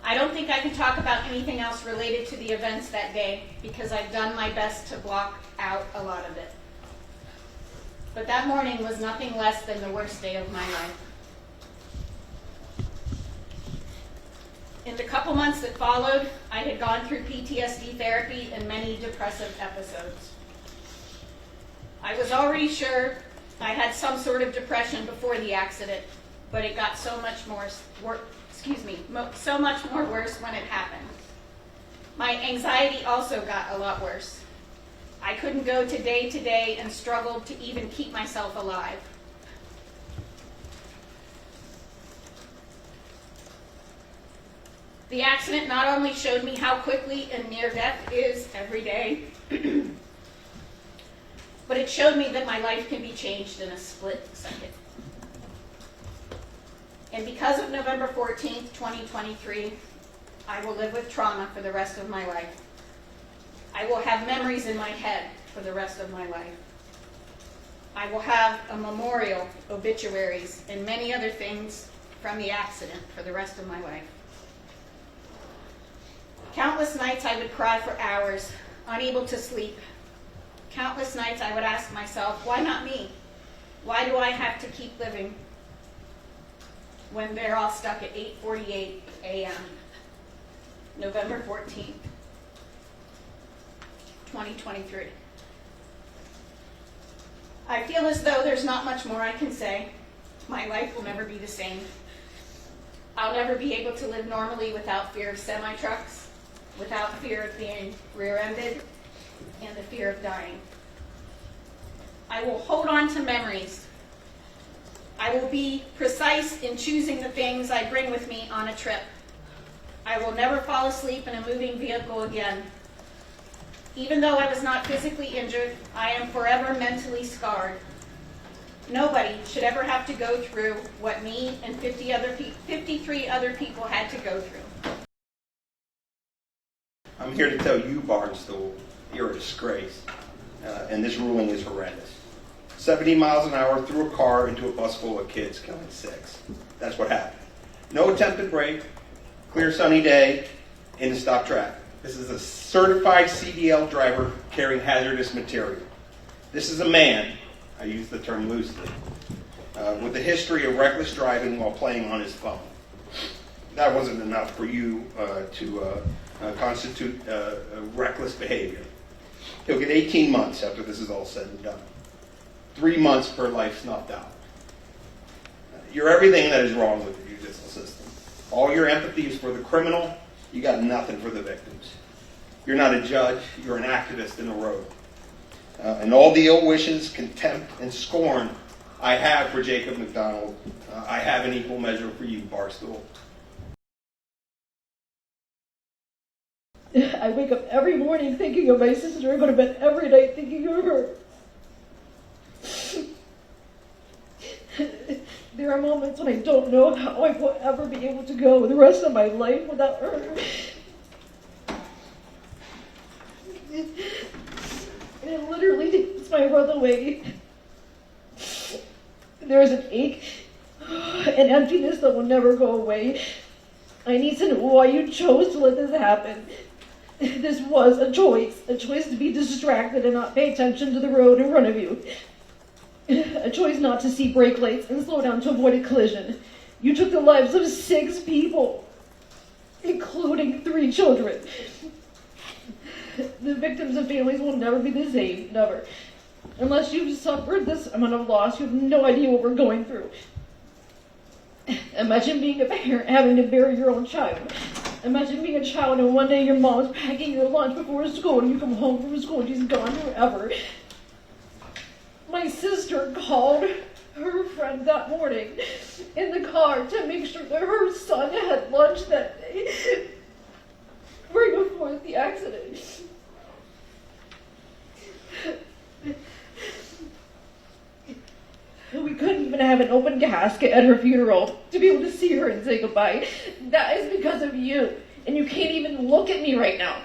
I don't think I can talk about anything else related to the events that day because I've done my best to block out a lot of it. But that morning was nothing less than the worst day of my life. In the couple months that followed, I had gone through PTSD therapy and many depressive episodes. I was already sure I had some sort of depression before the accident, but it got so much more worse when it happened. My anxiety also got a lot worse. I couldn't go day to day and struggled to even keep myself alive. The accident not only showed me how quickly a near death is every day, but it showed me that my life can be changed in a split second. And because of November 14th, 2023, I will live with trauma for the rest of my life. I will have memories in my head for the rest of my life. I will have a memorial, obituaries, and many other things from the accident for the rest of my life. Countless nights I would cry for hours, unable to sleep. Countless nights I would ask myself, why not me? Why do I have to keep living when they're all stuck at 8:48 a.m., November 14th, 2023. I feel as though there's not much more I can say. My life will never be the same. I'll never be able to live normally without fear of semi-trucks, without fear of being rear-ended, and the fear of dying. I will hold on to memories. I will be precise in choosing the things I bring with me on a trip. I will never fall asleep in a moving vehicle again. Even though I was not physically injured, I am forever mentally scarred. Nobody should ever have to go through what me and 53 other people had to go through. I'm here to tell you, Barnstable, you're a disgrace, and this ruling is horrendous. 70 miles an hour through a car into a bus full of kids, killing 6. That's what happened. No attempted brake, clear sunny day, into stop traffic. This is a certified CDL driver carrying hazardous material. This is a man, I use the term loosely, with a history of reckless driving while playing on his phone. That wasn't enough for you to constitute reckless behavior. He'll get 18 months after this is all said and done. 3 months per life snuffed out. You're everything that is wrong with the judicial system. All your empathy is for the criminal. You got nothing for the victims. You're not a judge. You're an activist in the road. And all the ill wishes, contempt, and scorn I have for Jacob McDonald, I have an equal measure for you, Barstool. I wake up every morning thinking of my sister. I go to bed every night thinking of her. There are moments when I don't know how I will ever be able to go the rest of my life without her. And it literally takes my breath away. There is an ache, an emptiness that will never go away. I need to know why you chose to let this happen. This was a choice to be distracted and not pay attention to the road in front of you. A choice not to see brake lights and slow down to avoid a collision. You took the lives of 6 people, including 3 children. The victims and families will never be the same, never. Unless you've suffered this amount of loss, you have no idea what we're going through. Imagine being a parent having to bury your own child. Imagine being a child and one day your mom's packing your lunch before school and you come home from school and she's gone forever. My sister called her friend that morning in the car to make sure that her son had lunch that day, right before the accident. We couldn't even have an open casket at her funeral to be able to see her and say goodbye. That is because of you. And you can't even look at me right now.